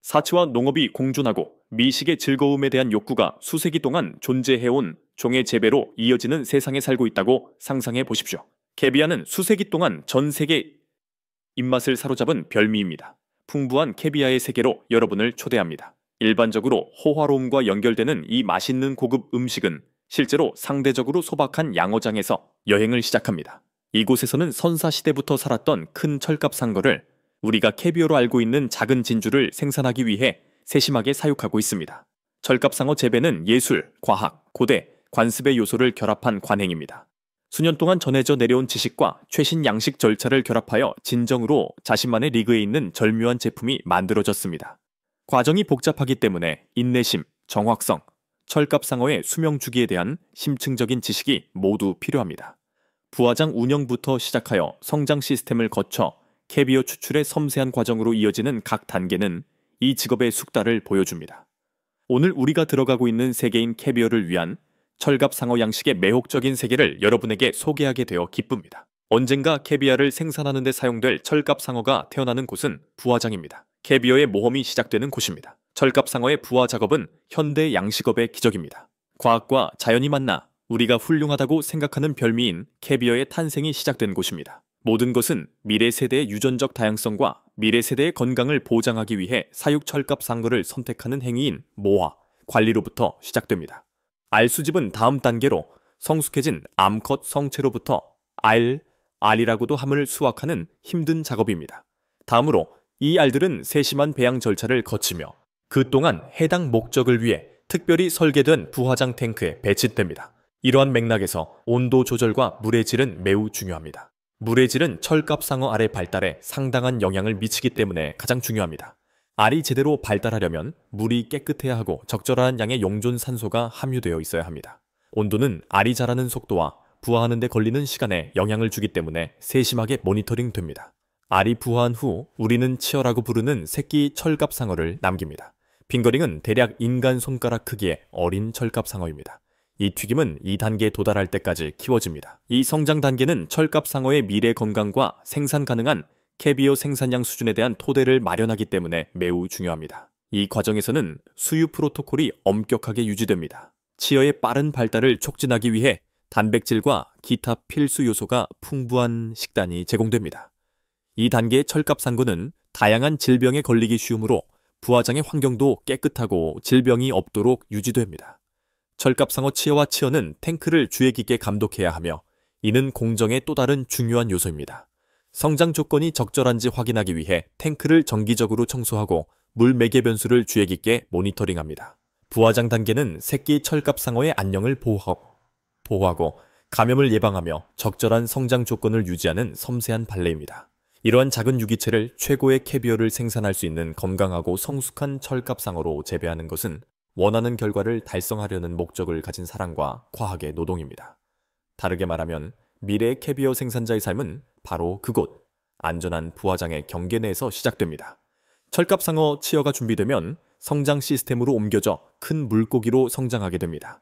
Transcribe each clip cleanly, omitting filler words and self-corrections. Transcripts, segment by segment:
사치와 농업이 공존하고 미식의 즐거움에 대한 욕구가 수세기 동안 존재해온 종의 재배로 이어지는 세상에 살고 있다고 상상해 보십시오. 캐비아는 수세기 동안 전 세계 입맛을 사로잡은 별미입니다. 풍부한 캐비아의 세계로 여러분을 초대합니다. 일반적으로 호화로움과 연결되는 이 맛있는 고급 음식은 실제로 상대적으로 소박한 양어장에서 여행을 시작합니다. 이곳에서는 선사시대부터 살았던 큰 철갑상어를 우리가 캐비어로 알고 있는 작은 진주를 생산하기 위해 세심하게 사육하고 있습니다. 철갑상어 재배는 예술, 과학, 고대, 관습의 요소를 결합한 관행입니다. 수년 동안 전해져 내려온 지식과 최신 양식 절차를 결합하여 진정으로 자신만의 리그에 있는 절묘한 제품이 만들어졌습니다. 과정이 복잡하기 때문에 인내심, 정확성, 철갑상어의 수명 주기에 대한 심층적인 지식이 모두 필요합니다. 부화장 운영부터 시작하여 성장 시스템을 거쳐 캐비어 추출의 섬세한 과정으로 이어지는 각 단계는 이 직업의 숙달을 보여줍니다. 오늘 우리가 들어가고 있는 세계인 캐비어를 위한 철갑상어 양식의 매혹적인 세계를 여러분에게 소개하게 되어 기쁩니다. 언젠가 캐비아를 생산하는 데 사용될 철갑상어가 태어나는 곳은 부화장입니다. 캐비어의 모험이 시작되는 곳입니다. 철갑상어의 부화 작업은 현대 양식업의 기적입니다. 과학과 자연이 만나 우리가 훌륭하다고 생각하는 별미인 캐비어의 탄생이 시작된 곳입니다. 모든 것은 미래 세대의 유전적 다양성과 미래 세대의 건강을 보장하기 위해 사육 철갑상어를 선택하는 행위인 모화, 관리로부터 시작됩니다. 알 수집은 다음 단계로 성숙해진 암컷 성체로부터 알이라고도 함을 수확하는 힘든 작업입니다. 다음으로 이 알들은 세심한 배양 절차를 거치며 그 동안 해당 목적을 위해 특별히 설계된 부화장 탱크에 배치됩니다. 이러한 맥락에서 온도 조절과 물의 질은 매우 중요합니다. 물의 질은 철갑상어 알의 발달에 상당한 영향을 미치기 때문에 가장 중요합니다. 알이 제대로 발달하려면 물이 깨끗해야 하고 적절한 양의 용존 산소가 함유되어 있어야 합니다. 온도는 알이 자라는 속도와 부화하는 데 걸리는 시간에 영향을 주기 때문에 세심하게 모니터링 됩니다. 알이 부화한 후 우리는 치어라고 부르는 새끼 철갑상어를 남깁니다. 핑거링은 대략 인간 손가락 크기의 어린 철갑상어입니다. 이 튀김은 2단계에 도달할 때까지 키워집니다. 이 성장 단계는 철갑상어의 미래 건강과 생산 가능한 캐비어 생산량 수준에 대한 토대를 마련하기 때문에 매우 중요합니다. 이 과정에서는 수유 프로토콜이 엄격하게 유지됩니다. 치어의 빠른 발달을 촉진하기 위해 단백질과 기타 필수 요소가 풍부한 식단이 제공됩니다. 이 단계의 철갑상어는 다양한 질병에 걸리기 쉬우므로 부화장의 환경도 깨끗하고 질병이 없도록 유지됩니다. 철갑상어 치어와 치어는 탱크를 주의 깊게 감독해야 하며 이는 공정의 또 다른 중요한 요소입니다. 성장 조건이 적절한지 확인하기 위해 탱크를 정기적으로 청소하고 물 매개 변수를 주의 깊게 모니터링합니다. 부화장 단계는 새끼 철갑상어의 안녕을 보호하고 감염을 예방하며 적절한 성장 조건을 유지하는 섬세한 발레입니다. 이러한 작은 유기체를 최고의 캐비어를 생산할 수 있는 건강하고 성숙한 철갑상어로 재배하는 것은 원하는 결과를 달성하려는 목적을 가진 사랑과 과학의 노동입니다. 다르게 말하면 미래의 캐비어 생산자의 삶은 바로 그곳, 안전한 부화장의 경계 내에서 시작됩니다. 철갑상어 치어가 준비되면 성장 시스템으로 옮겨져 큰 물고기로 성장하게 됩니다.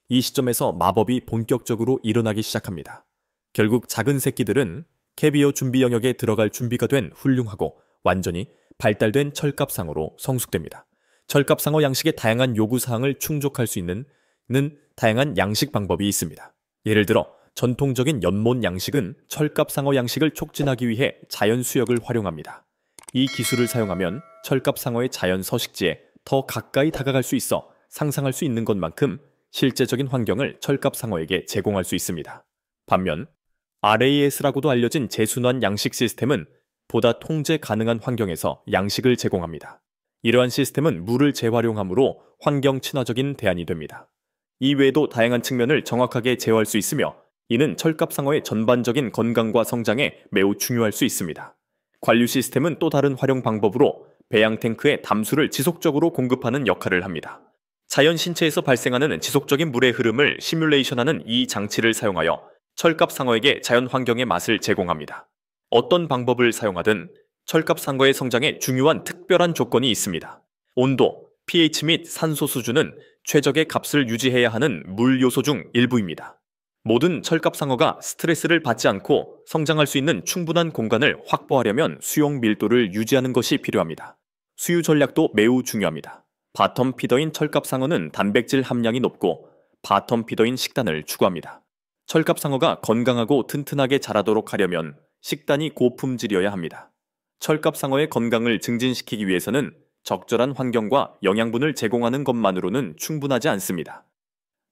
이 시점에서 마법이 본격적으로 일어나기 시작합니다. 결국 작은 새끼들은 캐비어 준비 영역에 들어갈 준비가 된 훌륭하고 완전히 발달된 철갑상어로 성숙됩니다. 철갑상어 양식의 다양한 요구사항을 충족할 수 있는 다양한 양식 방법이 있습니다. 예를 들어 전통적인 연못 양식은 철갑상어 양식을 촉진하기 위해 자연 수역을 활용합니다. 이 기술을 사용하면 철갑상어의 자연 서식지에 더 가까이 다가갈 수 있어 상상할 수 있는 것만큼 실제적인 환경을 철갑상어에게 제공할 수 있습니다. 반면 RAS라고도 알려진 재순환 양식 시스템은 보다 통제 가능한 환경에서 양식을 제공합니다. 이러한 시스템은 물을 재활용함으로 환경 친화적인 대안이 됩니다. 이 외에도 다양한 측면을 정확하게 제어할 수 있으며 이는 철갑상어의 전반적인 건강과 성장에 매우 중요할 수 있습니다. 관류 시스템은 또 다른 활용 방법으로 배양 탱크에 담수를 지속적으로 공급하는 역할을 합니다. 자연 신체에서 발생하는 지속적인 물의 흐름을 시뮬레이션하는 이 장치를 사용하여 철갑상어에게 자연 환경의 맛을 제공합니다. 어떤 방법을 사용하든 철갑상어의 성장에 중요한 특별한 조건이 있습니다. 온도, pH 및 산소 수준은 최적의 값을 유지해야 하는 물 요소 중 일부입니다. 모든 철갑상어가 스트레스를 받지 않고 성장할 수 있는 충분한 공간을 확보하려면 수용 밀도를 유지하는 것이 필요합니다. 수유 전략도 매우 중요합니다. 바텀 피더인 철갑상어는 단백질 함량이 높고 바텀 피더인 식단을 추구합니다. 철갑상어가 건강하고 튼튼하게 자라도록 하려면 식단이 고품질이어야 합니다. 철갑상어의 건강을 증진시키기 위해서는 적절한 환경과 영양분을 제공하는 것만으로는 충분하지 않습니다.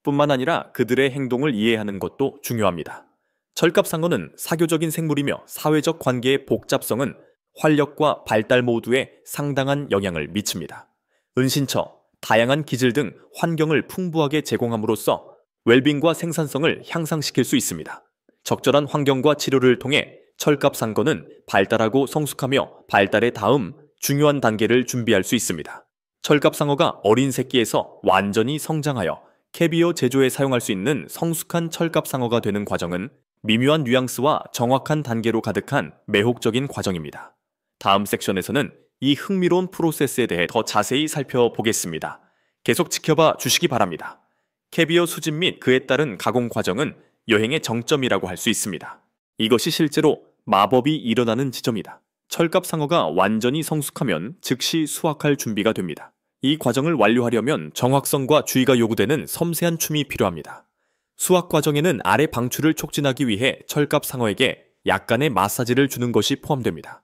뿐만 아니라 그들의 행동을 이해하는 것도 중요합니다. 철갑상어는 사교적인 생물이며 사회적 관계의 복잡성은 활력과 발달 모두에 상당한 영향을 미칩니다. 은신처, 다양한 기질 등 환경을 풍부하게 제공함으로써 웰빙과 생산성을 향상시킬 수 있습니다. 적절한 환경과 치료를 통해 철갑상어는 발달하고 성숙하며 발달의 다음 중요한 단계를 준비할 수 있습니다. 철갑상어가 어린 새끼에서 완전히 성장하여 캐비어 제조에 사용할 수 있는 성숙한 철갑상어가 되는 과정은 미묘한 뉘앙스와 정확한 단계로 가득한 매혹적인 과정입니다. 다음 섹션에서는 이 흥미로운 프로세스에 대해 더 자세히 살펴보겠습니다. 계속 지켜봐 주시기 바랍니다. 캐비어 수집 및 그에 따른 가공 과정은 여행의 정점이라고 할 수 있습니다. 이것이 실제로 마법이 일어나는 지점이다. 철갑상어가 완전히 성숙하면 즉시 수확할 준비가 됩니다. 이 과정을 완료하려면 정확성과 주의가 요구되는 섬세한 춤이 필요합니다. 수확 과정에는 알의 방출을 촉진하기 위해 철갑상어에게 약간의 마사지를 주는 것이 포함됩니다.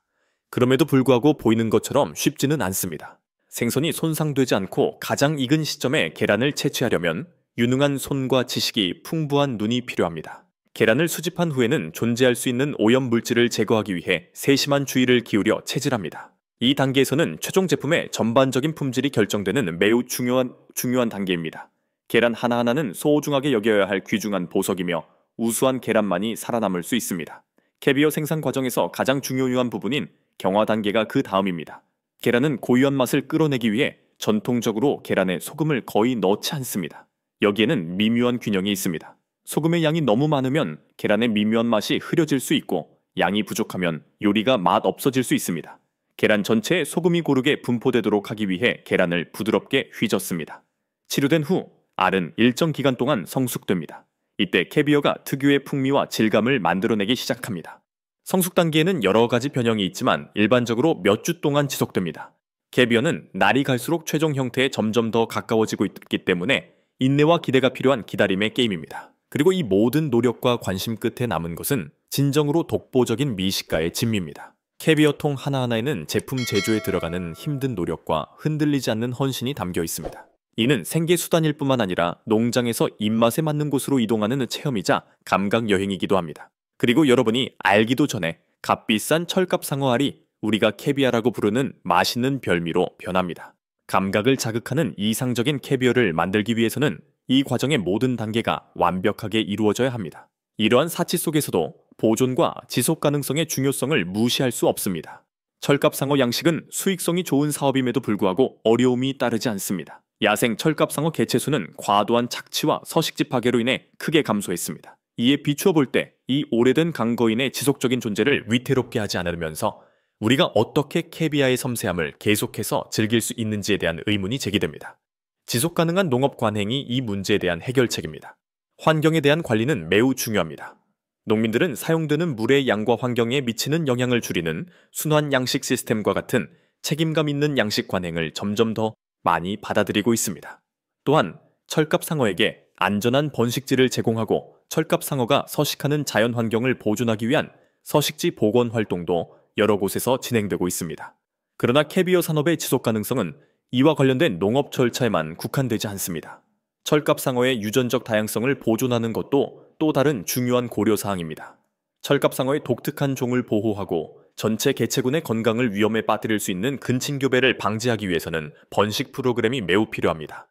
그럼에도 불구하고 보이는 것처럼 쉽지는 않습니다. 생선이 손상되지 않고 가장 익은 시점에 계란을 채취하려면 유능한 손과 지식이 풍부한 눈이 필요합니다. 계란을 수집한 후에는 존재할 수 있는 오염 물질을 제거하기 위해 세심한 주의를 기울여 채질합니다. 이 단계에서는 최종 제품의 전반적인 품질이 결정되는 매우 중요한 단계입니다. 계란 하나하나는 소중하게 여겨야 할 귀중한 보석이며 우수한 계란만이 살아남을 수 있습니다. 캐비어 생산 과정에서 가장 중요한 부분인 경화 단계가 그 다음입니다. 계란은 고유한 맛을 끌어내기 위해 전통적으로 계란에 소금을 거의 넣지 않습니다. 여기에는 미묘한 균형이 있습니다. 소금의 양이 너무 많으면 계란의 미묘한 맛이 흐려질 수 있고 양이 부족하면 요리가 맛 없어질 수 있습니다. 계란 전체에 소금이 고르게 분포되도록 하기 위해 계란을 부드럽게 휘젓습니다. 치료된 후 알은 일정 기간 동안 성숙됩니다. 이때 캐비어가 특유의 풍미와 질감을 만들어내기 시작합니다. 성숙 단계에는 여러 가지 변형이 있지만 일반적으로 몇 주 동안 지속됩니다. 캐비어는 날이 갈수록 최종 형태에 점점 더 가까워지고 있기 때문에 인내와 기대가 필요한 기다림의 게임입니다. 그리고 이 모든 노력과 관심 끝에 남은 것은 진정으로 독보적인 미식가의 진미입니다. 캐비어 통 하나하나에는 제품 제조에 들어가는 힘든 노력과 흔들리지 않는 헌신이 담겨 있습니다. 이는 생계 수단일 뿐만 아니라 농장에서 입맛에 맞는 곳으로 이동하는 체험이자 감각 여행이기도 합니다. 그리고 여러분이 알기도 전에 값비싼 철갑상어 알이 우리가 캐비아라고 부르는 맛있는 별미로 변합니다. 감각을 자극하는 이상적인 캐비어를 만들기 위해서는 이 과정의 모든 단계가 완벽하게 이루어져야 합니다. 이러한 사치 속에서도 보존과 지속 가능성의 중요성을 무시할 수 없습니다. 철갑상어 양식은 수익성이 좋은 사업임에도 불구하고 어려움이 따르지 않습니다. 야생 철갑상어 개체수는 과도한 착취와 서식지 파괴로 인해 크게 감소했습니다. 이에 비추어 볼 때 이 오래된 강거인의 지속적인 존재를 위태롭게 하지 않으면서 우리가 어떻게 캐비아의 섬세함을 계속해서 즐길 수 있는지에 대한 의문이 제기됩니다. 지속 가능한 농업 관행이 이 문제에 대한 해결책입니다. 환경에 대한 관리는 매우 중요합니다. 농민들은 사용되는 물의 양과 환경에 미치는 영향을 줄이는 순환 양식 시스템과 같은 책임감 있는 양식 관행을 점점 더 많이 받아들이고 있습니다. 또한 철갑상어에게 안전한 번식지를 제공하고 철갑상어가 서식하는 자연 환경을 보존하기 위한 서식지 복원 활동도 여러 곳에서 진행되고 있습니다. 그러나 캐비어 산업의 지속 가능성은 이와 관련된 농업 절차에만 국한되지 않습니다. 철갑상어의 유전적 다양성을 보존하는 것도 또 다른 중요한 고려사항입니다. 철갑상어의 독특한 종을 보호하고 전체 개체군의 건강을 위험에 빠뜨릴 수 있는 근친교배를 방지하기 위해서는 번식 프로그램이 매우 필요합니다.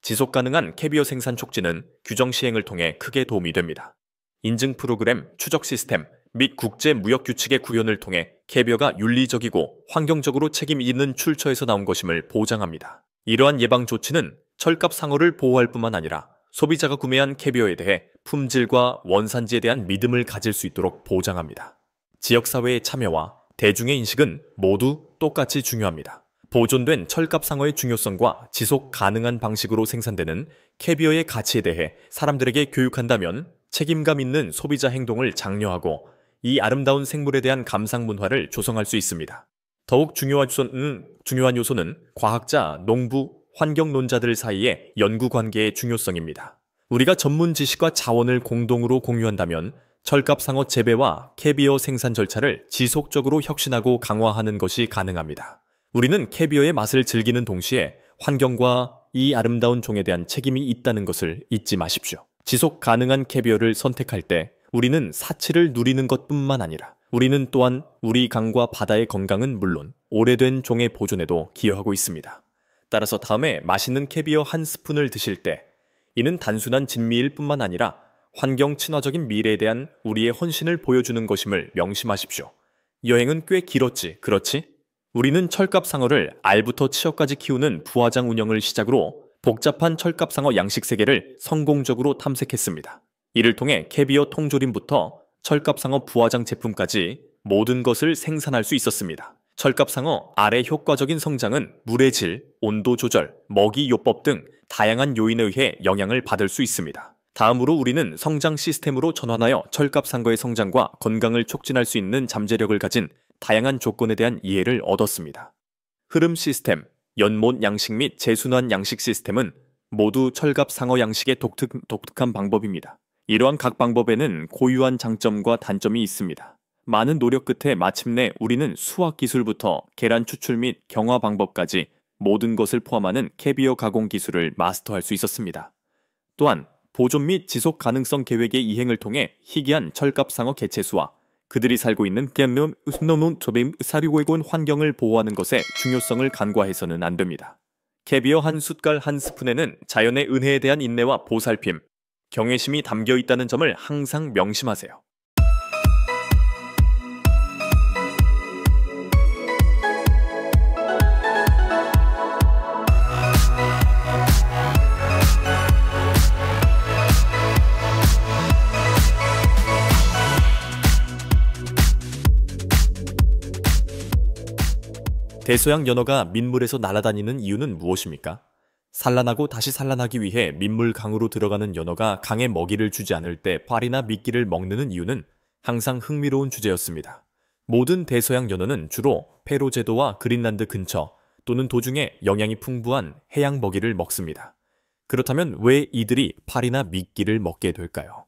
지속 가능한 캐비어 생산 촉진은 규정 시행을 통해 크게 도움이 됩니다. 인증 프로그램, 추적 시스템 및 국제 무역 규칙의 구현을 통해 캐비어가 윤리적이고 환경적으로 책임 있는 출처에서 나온 것임을 보장합니다. 이러한 예방 조치는 철갑상어를 보호할 뿐만 아니라 소비자가 구매한 캐비어에 대해 품질과 원산지에 대한 믿음을 가질 수 있도록 보장합니다. 지역사회의 참여와 대중의 인식은 모두 똑같이 중요합니다. 보존된 철갑상어의 중요성과 지속 가능한 방식으로 생산되는 캐비어의 가치에 대해 사람들에게 교육한다면 책임감 있는 소비자 행동을 장려하고 이 아름다운 생물에 대한 감상 문화를 조성할 수 있습니다. 더욱 중요한 요소는 과학자, 농부, 환경론자들 사이의 연구 관계의 중요성입니다. 우리가 전문 지식과 자원을 공동으로 공유한다면 철갑상어 재배와 캐비어 생산 절차를 지속적으로 혁신하고 강화하는 것이 가능합니다. 우리는 캐비어의 맛을 즐기는 동시에 환경과 이 아름다운 종에 대한 책임이 있다는 것을 잊지 마십시오. 지속 가능한 캐비어를 선택할 때 우리는 사치를 누리는 것뿐만 아니라 우리는 또한 우리 강과 바다의 건강은 물론 오래된 종의 보존에도 기여하고 있습니다. 따라서 다음에 맛있는 캐비어 한 스푼을 드실 때 이는 단순한 진미일 뿐만 아니라 환경 친화적인 미래에 대한 우리의 헌신을 보여주는 것임을 명심하십시오. 여행은 꽤 길었지, 그렇지? 우리는 철갑상어를 알부터 치어까지 키우는 부화장 운영을 시작으로 복잡한 철갑상어 양식 세계를 성공적으로 탐색했습니다. 이를 통해 캐비어 통조림부터 철갑상어 부화장 제품까지 모든 것을 생산할 수 있었습니다. 철갑상어 알의 효과적인 성장은 물의 질, 온도 조절, 먹이 요법 등 다양한 요인에 의해 영향을 받을 수 있습니다. 다음으로 우리는 성장 시스템으로 전환하여 철갑상어의 성장과 건강을 촉진할 수 있는 잠재력을 가진 다양한 조건에 대한 이해를 얻었습니다. 흐름 시스템, 연못 양식 및 재순환 양식 시스템은 모두 철갑상어 양식의 독특한 방법입니다. 이러한 각 방법에는 고유한 장점과 단점이 있습니다. 많은 노력 끝에 마침내 우리는 수확 기술부터 계란 추출 및 경화 방법까지 모든 것을 포함하는 캐비어 가공 기술을 마스터할 수 있었습니다. 또한 보존 및 지속 가능성 계획의 이행을 통해 희귀한 철갑상어 개체수와 그들이 살고 있는 사료고온 환경을 보호하는 것의 중요성을 간과해서는 안 됩니다. 캐비어 한 숟갈 한 스푼에는 자연의 은혜에 대한 인내와 보살핌, 경외심이 담겨 있다는 점을 항상 명심하세요. 대서양 연어가 민물에서 날아다니는 이유는 무엇입니까? 산란하고 다시 산란하기 위해 민물 강으로 들어가는 연어가 강에 먹이를 주지 않을 때 파리나 미끼를 먹는 이유는 항상 흥미로운 주제였습니다. 모든 대서양 연어는 주로 페로 제도와 그린란드 근처 또는 도중에 영양이 풍부한 해양 먹이를 먹습니다. 그렇다면 왜 이들이 파리나 미끼를 먹게 될까요?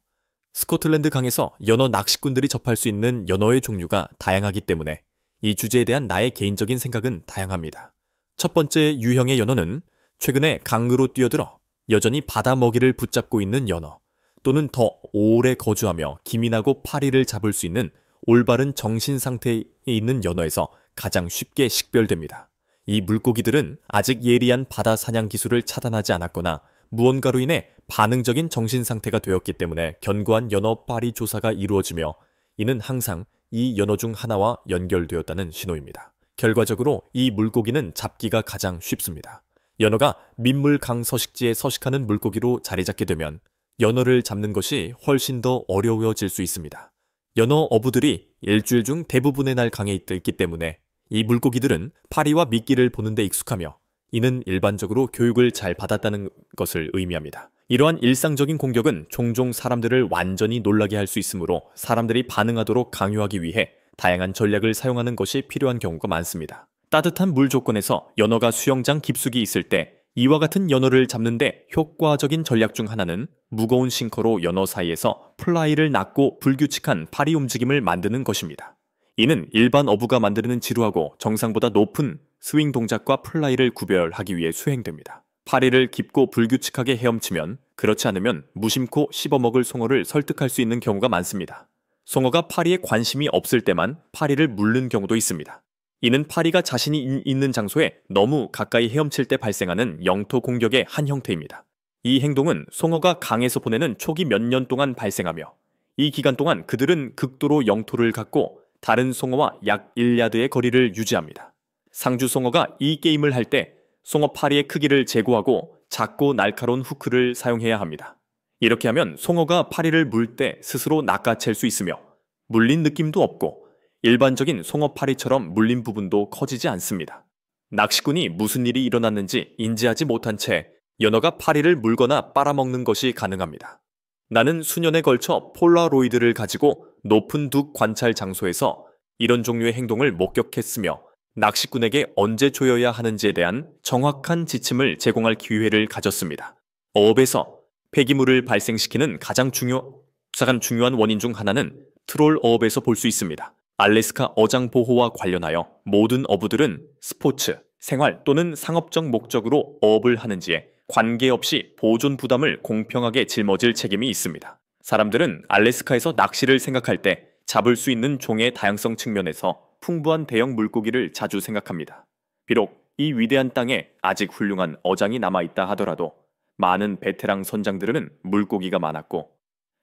스코틀랜드 강에서 연어 낚시꾼들이 접할 수 있는 연어의 종류가 다양하기 때문에 이 주제에 대한 나의 개인적인 생각은 다양합니다. 첫 번째 유형의 연어는 최근에 강으로 뛰어들어 여전히 바다 먹이를 붙잡고 있는 연어 또는 더 오래 거주하며 기민하고 파리를 잡을 수 있는 올바른 정신 상태에 있는 연어에서 가장 쉽게 식별됩니다. 이 물고기들은 아직 예리한 바다 사냥 기술을 차단하지 않았거나 무언가로 인해 반응적인 정신 상태가 되었기 때문에 견고한 연어 파리 조사가 이루어지며 이는 항상 이 연어 중 하나와 연결되었다는 신호입니다. 결과적으로 이 물고기는 잡기가 가장 쉽습니다. 연어가 민물 강 서식지에 서식하는 물고기로 자리 잡게 되면 연어를 잡는 것이 훨씬 더 어려워질 수 있습니다. 연어 어부들이 일주일 중 대부분의 날 강에 있기 때문에 이 물고기들은 파리와 미끼를 보는 데 익숙하며 이는 일반적으로 교육을 잘 받았다는 것을 의미합니다. 이러한 일상적인 공격은 종종 사람들을 완전히 놀라게 할 수 있으므로 사람들이 반응하도록 강요하기 위해 다양한 전략을 사용하는 것이 필요한 경우가 많습니다. 따뜻한 물 조건에서 연어가 수영장 깊숙이 있을 때 이와 같은 연어를 잡는데 효과적인 전략 중 하나는 무거운 싱커로 연어 사이에서 플라이를 낚고 불규칙한 파리 움직임을 만드는 것입니다. 이는 일반 어부가 만드는 지루하고 정상보다 높은 스윙 동작과 플라이를 구별하기 위해 수행됩니다. 파리를 깊고 불규칙하게 헤엄치면 그렇지 않으면 무심코 씹어먹을 송어를 설득할 수 있는 경우가 많습니다. 송어가 파리에 관심이 없을 때만 파리를 물는 경우도 있습니다. 이는 파리가 자신이 있는 장소에 너무 가까이 헤엄칠 때 발생하는 영토 공격의 한 형태입니다. 이 행동은 송어가 강에서 보내는 초기 몇 년 동안 발생하며 이 기간 동안 그들은 극도로 영토를 갖고 다른 송어와 약 1야드의 거리를 유지합니다. 상주송어가 이 게임을 할 때 송어 파리의 크기를 제고하고 작고 날카로운 후크를 사용해야 합니다. 이렇게 하면 송어가 파리를 물 때 스스로 낚아챌 수 있으며 물린 느낌도 없고 일반적인 송어 파리처럼 물린 부분도 커지지 않습니다. 낚시꾼이 무슨 일이 일어났는지 인지하지 못한 채 연어가 파리를 물거나 빨아먹는 것이 가능합니다. 나는 수년에 걸쳐 폴라로이드를 가지고 높은 둑 관찰 장소에서 이런 종류의 행동을 목격했으며 낚시꾼에게 언제 조여야 하는지에 대한 정확한 지침을 제공할 기회를 가졌습니다. 어업에서 폐기물을 발생시키는 가장 중요한 원인 중 하나는 트롤 어업에서 볼 수 있습니다. 알래스카 어장 보호와 관련하여 모든 어부들은 스포츠, 생활 또는 상업적 목적으로 어업을 하는지에 관계없이 보존 부담을 공평하게 짊어질 책임이 있습니다. 사람들은 알래스카에서 낚시를 생각할 때 잡을 수 있는 종의 다양성 측면에서 풍부한 대형 물고기를 자주 생각합니다. 비록 이 위대한 땅에 아직 훌륭한 어장이 남아있다 하더라도 많은 베테랑 선장들은 물고기가 많았고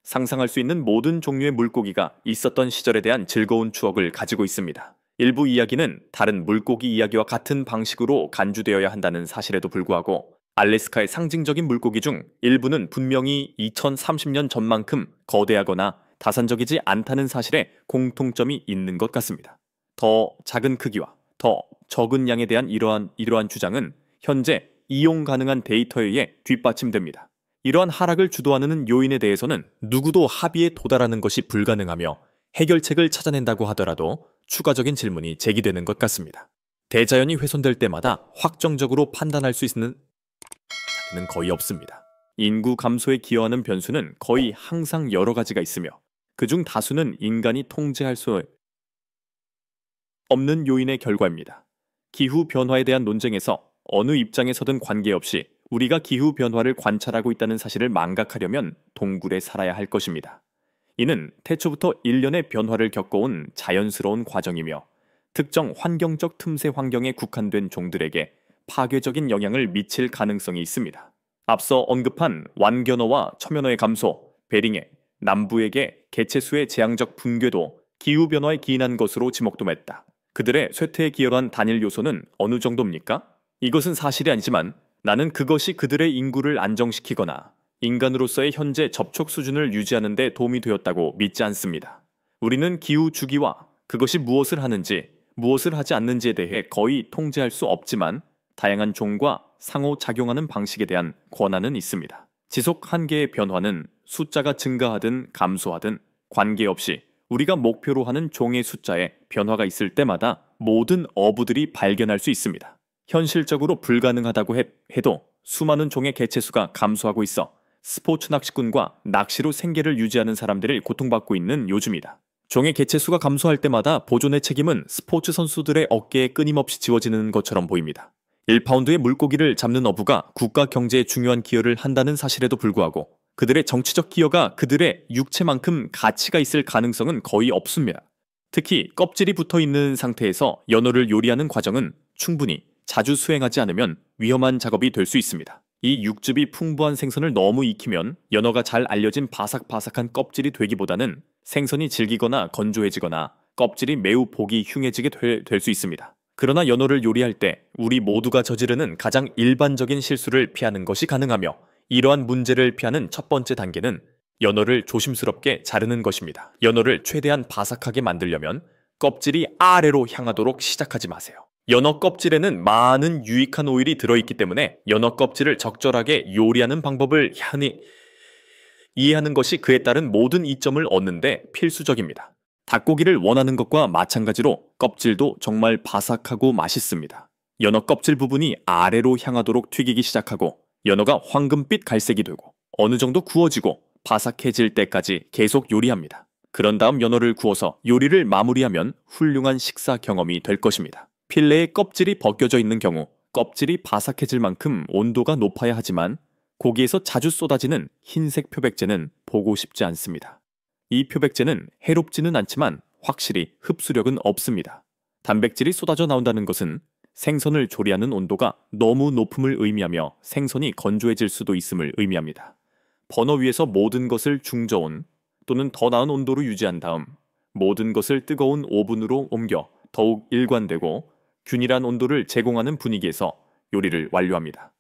상상할 수 있는 모든 종류의 물고기가 있었던 시절에 대한 즐거운 추억을 가지고 있습니다. 일부 이야기는 다른 물고기 이야기와 같은 방식으로 간주되어야 한다는 사실에도 불구하고 알래스카의 상징적인 물고기 중 일부는 분명히 2030년 전만큼 거대하거나 다산적이지 않다는 사실에 공통점이 있는 것 같습니다. 더 작은 크기와 더 적은 양에 대한 이러한 주장은 현재 이용 가능한 데이터에 의해 뒷받침됩니다. 이러한 하락을 주도하는 요인에 대해서는 누구도 합의에 도달하는 것이 불가능하며 해결책을 찾아낸다고 하더라도 추가적인 질문이 제기되는 것 같습니다. 대자연이 훼손될 때마다 확정적으로 판단할 수 있는 는 거의 없습니다. 인구 감소에 기여하는 변수는 거의 항상 여러 가지가 있으며 그중 다수는 인간이 통제할 수 없는 요인의 결과입니다. 기후 변화에 대한 논쟁에서 어느 입장에 서든 관계없이 우리가 기후 변화를 관찰하고 있다는 사실을 망각하려면 동굴에 살아야 할 것입니다. 이는 태초부터 일련의 변화를 겪어온 자연스러운 과정이며 특정 환경적 틈새 환경에 국한된 종들에게 파괴적인 영향을 미칠 가능성이 있습니다. 앞서 언급한 완견어와 첨연어의 감소, 베링의 남부에게 개체수의 재앙적 붕괴도 기후변화에 기인한 것으로 지목됨했다. 그들의 쇠퇴에 기여한 단일 요소는 어느 정도입니까? 이것은 사실이 아니지만 나는 그것이 그들의 인구를 안정시키거나 인간으로서의 현재 접촉 수준을 유지하는 데 도움이 되었다고 믿지 않습니다. 우리는 기후 주기와 그것이 무엇을 하는지, 무엇을 하지 않는지에 대해 거의 통제할 수 없지만 다양한 종과 상호작용하는 방식에 대한 권한은 있습니다. 지속 한계의 변화는 숫자가 증가하든 감소하든 관계없이 우리가 목표로 하는 종의 숫자에 변화가 있을 때마다 모든 어부들이 발견할 수 있습니다. 현실적으로 불가능하다고 해도 수많은 종의 개체수가 감소하고 있어 스포츠 낚시꾼과 낚시로 생계를 유지하는 사람들이 고통받고 있는 요즘이다. 종의 개체수가 감소할 때마다 보존의 책임은 스포츠 선수들의 어깨에 끊임없이 지워지는 것처럼 보입니다. 1파운드의 물고기를 잡는 어부가 국가 경제에 중요한 기여를 한다는 사실에도 불구하고 그들의 정치적 기여가 그들의 육체만큼 가치가 있을 가능성은 거의 없습니다. 특히 껍질이 붙어 있는 상태에서 연어를 요리하는 과정은 충분히 자주 수행하지 않으면 위험한 작업이 될 수 있습니다. 이 육즙이 풍부한 생선을 너무 익히면 연어가 잘 알려진 바삭바삭한 껍질이 되기보다는 생선이 질기거나 건조해지거나 껍질이 매우 보기 흉해지게 될 수 있습니다. 그러나 연어를 요리할 때 우리 모두가 저지르는 가장 일반적인 실수를 피하는 것이 가능하며 이러한 문제를 피하는 첫 번째 단계는 연어를 조심스럽게 자르는 것입니다. 연어를 최대한 바삭하게 만들려면 껍질이 아래로 향하도록 시작하지 마세요. 연어 껍질에는 많은 유익한 오일이 들어있기 때문에 연어 껍질을 적절하게 요리하는 방법을 이해하는 것이 그에 따른 모든 이점을 얻는데 필수적입니다. 닭고기를 원하는 것과 마찬가지로 껍질도 정말 바삭하고 맛있습니다. 연어 껍질 부분이 아래로 향하도록 튀기기 시작하고 연어가 황금빛 갈색이 되고 어느 정도 구워지고 바삭해질 때까지 계속 요리합니다. 그런 다음 연어를 구워서 요리를 마무리하면 훌륭한 식사 경험이 될 것입니다. 필레의 껍질이 벗겨져 있는 경우 껍질이 바삭해질 만큼 온도가 높아야 하지만 고기에서 자주 쏟아지는 흰색 표백제는 보고 싶지 않습니다. 이 표백제는 해롭지는 않지만 확실히 흡수력은 없습니다. 단백질이 쏟아져 나온다는 것은 생선을 조리하는 온도가 너무 높음을 의미하며 생선이 건조해질 수도 있음을 의미합니다. 버너 위에서 모든 것을 중저온 또는 더 나은 온도로 유지한 다음 모든 것을 뜨거운 오븐으로 옮겨 더욱 일관되고 균일한 온도를 제공하는 분위기에서 요리를 완료합니다.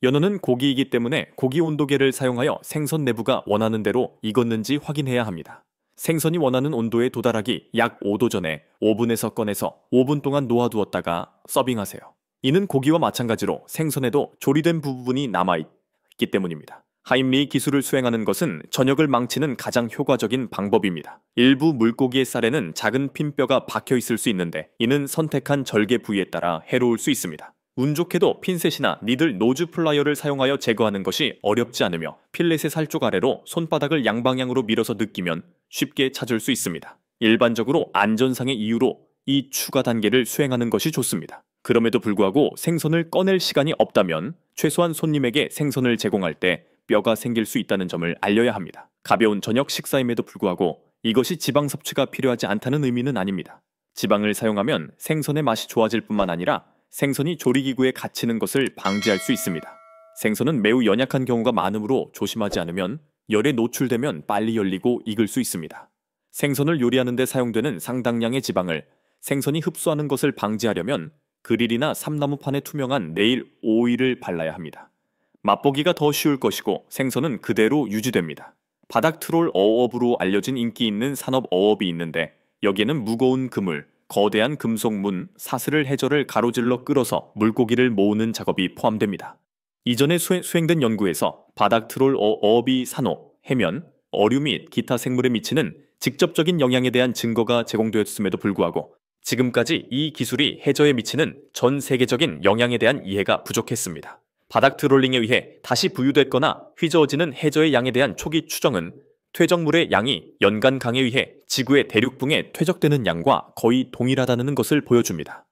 연어는 고기이기 때문에 고기 온도계를 사용하여 생선 내부가 원하는 대로 익었는지 확인해야 합니다. 생선이 원하는 온도에 도달하기 약 5도 전에 오븐에서 꺼내서 5분 동안 놓아두었다가 서빙하세요. 이는 고기와 마찬가지로 생선에도 조리된 부분이 남아있기 때문입니다. 하임리 기술을 수행하는 것은 저녁을 망치는 가장 효과적인 방법입니다. 일부 물고기의 쌀에는 작은 핀뼈가 박혀 있을 수 있는데 이는 선택한 절개 부위에 따라 해로울 수 있습니다. 운 좋게도 핀셋이나 니들 노즈 플라이어를 사용하여 제거하는 것이 어렵지 않으며 필렛의 살쪽 아래로 손바닥을 양방향으로 밀어서 느끼면 쉽게 찾을 수 있습니다. 일반적으로 안전상의 이유로 이 추가 단계를 수행하는 것이 좋습니다. 그럼에도 불구하고 생선을 꺼낼 시간이 없다면 최소한 손님에게 생선을 제공할 때 뼈가 생길 수 있다는 점을 알려야 합니다. 가벼운 저녁 식사임에도 불구하고 이것이 지방 섭취가 필요하지 않다는 의미는 아닙니다. 지방을 사용하면 생선의 맛이 좋아질 뿐만 아니라 생선이 조리기구에 갇히는 것을 방지할 수 있습니다. 생선은 매우 연약한 경우가 많으므로 조심하지 않으면 열에 노출되면 빨리 열리고 익을 수 있습니다. 생선을 요리하는 데 사용되는 상당량의 지방을 생선이 흡수하는 것을 방지하려면 그릴이나 삼나무판에 투명한 네일 오일을 발라야 합니다. 맛보기가 더 쉬울 것이고 생선은 그대로 유지됩니다. 바닥 트롤 어업으로 알려진 인기 있는 산업 어업이 있는데 여기에는 무거운 그물, 거대한 금속문, 사슬을 해저를 가로질러 끌어서 물고기를 모으는 작업이 포함됩니다. 이전에 수행된 연구에서 바닥 트롤 어업이 산호, 해면, 어류 및 기타 생물에 미치는 직접적인 영향에 대한 증거가 제공되었음에도 불구하고 지금까지 이 기술이 해저에 미치는 전 세계적인 영향에 대한 이해가 부족했습니다. 바닥 트롤링에 의해 다시 부유됐거나 휘저어지는 해저의 양에 대한 초기 추정은 퇴적물의 양이 연간 강에 의해 지구의 대륙붕에 퇴적되는 양과 거의 동일하다는 것을 보여줍니다.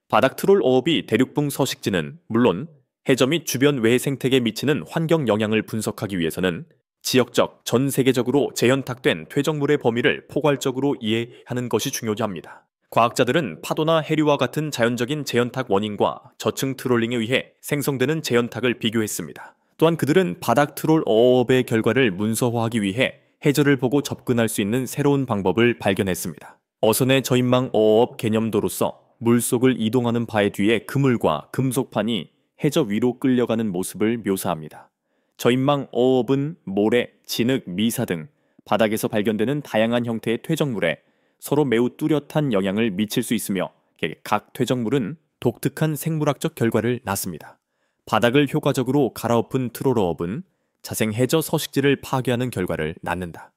바닥 트롤 어업이 대륙붕 서식지는 물론 해저 및 주변 외해 생태계에 미치는 환경 영향을 분석하기 위해서는 지역적, 전 세계적으로 재현탁된 퇴적물의 범위를 포괄적으로 이해하는 것이 중요합니다. 과학자들은 파도나 해류와 같은 자연적인 재현탁 원인과 저층 트롤링에 의해 생성되는 재현탁을 비교했습니다. 또한 그들은 바닥 트롤 어업의 결과를 문서화하기 위해 해저를 보고 접근할 수 있는 새로운 방법을 발견했습니다. 어선의 저인망 어업 개념도로서 물속을 이동하는 바의 뒤에 그물과 금속판이 해저 위로 끌려가는 모습을 묘사합니다. 저인망 어업은 모래, 진흙, 미사 등 바닥에서 발견되는 다양한 형태의 퇴적물에 서로 매우 뚜렷한 영향을 미칠 수 있으며 각 퇴적물은 독특한 생물학적 결과를 낳습니다. 바닥을 효과적으로 갈아엎은 트롤어업은 자생 해저 서식지를 파괴하는 결과를 낳는다.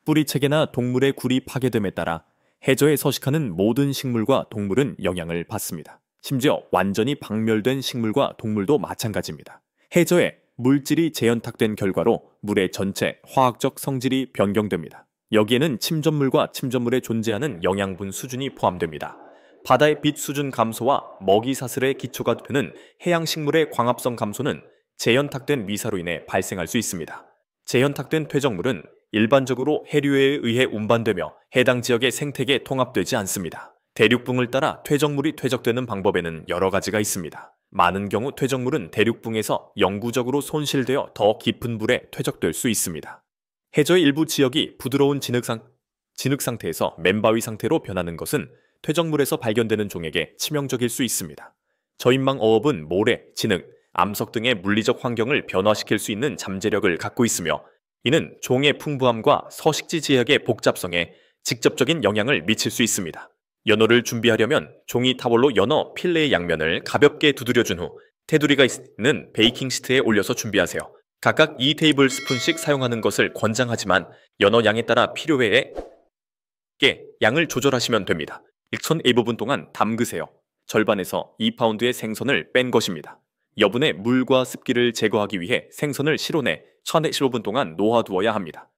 뿌리체계나 동물의 굴이 파괴됨에 따라 해저에 서식하는 모든 식물과 동물은 영향을 받습니다. 심지어 완전히 박멸된 식물과 동물도 마찬가지입니다. 해저에 물질이 재현탁된 결과로 물의 전체 화학적 성질이 변경됩니다. 여기에는 침전물과 침전물에 존재하는 영양분 수준이 포함됩니다. 바다의 빛 수준 감소와 먹이 사슬의 기초가 되는 해양식물의 광합성 감소는 재현탁된 미사로 인해 발생할 수 있습니다. 재현탁된 퇴적물은 일반적으로 해류에 의해 운반되며 해당 지역의 생태계에 통합되지 않습니다. 대륙붕을 따라 퇴적물이 퇴적되는 방법에는 여러 가지가 있습니다. 많은 경우 퇴적물은 대륙붕에서 영구적으로 손실되어 더 깊은 물에 퇴적될 수 있습니다. 해저의 일부 지역이 부드러운 진흙 상태에서 맨바위 상태로 변하는 것은 퇴적물에서 발견되는 종에게 치명적일 수 있습니다. 저인망 어업은 모래, 진흙, 암석 등의 물리적 환경을 변화시킬 수 있는 잠재력을 갖고 있으며 이는 종의 풍부함과 서식지 지역의 복잡성에 직접적인 영향을 미칠 수 있습니다. 연어를 준비하려면 종이 타월로 연어 필레의 양면을 가볍게 두드려준 후 테두리가 있는 베이킹 시트에 올려서 준비하세요. 각각 2테이블스푼씩 사용하는 것을 권장하지만 연어 양에 따라 필요에 양을 조절하시면 됩니다. 익천 A부분 동안 담그세요. 절반에서 2파운드의 생선을 뺀 것입니다. 여분의 물과 습기를 제거하기 위해 생선을 실온에 1015분 동안 놓아두어야 합니다.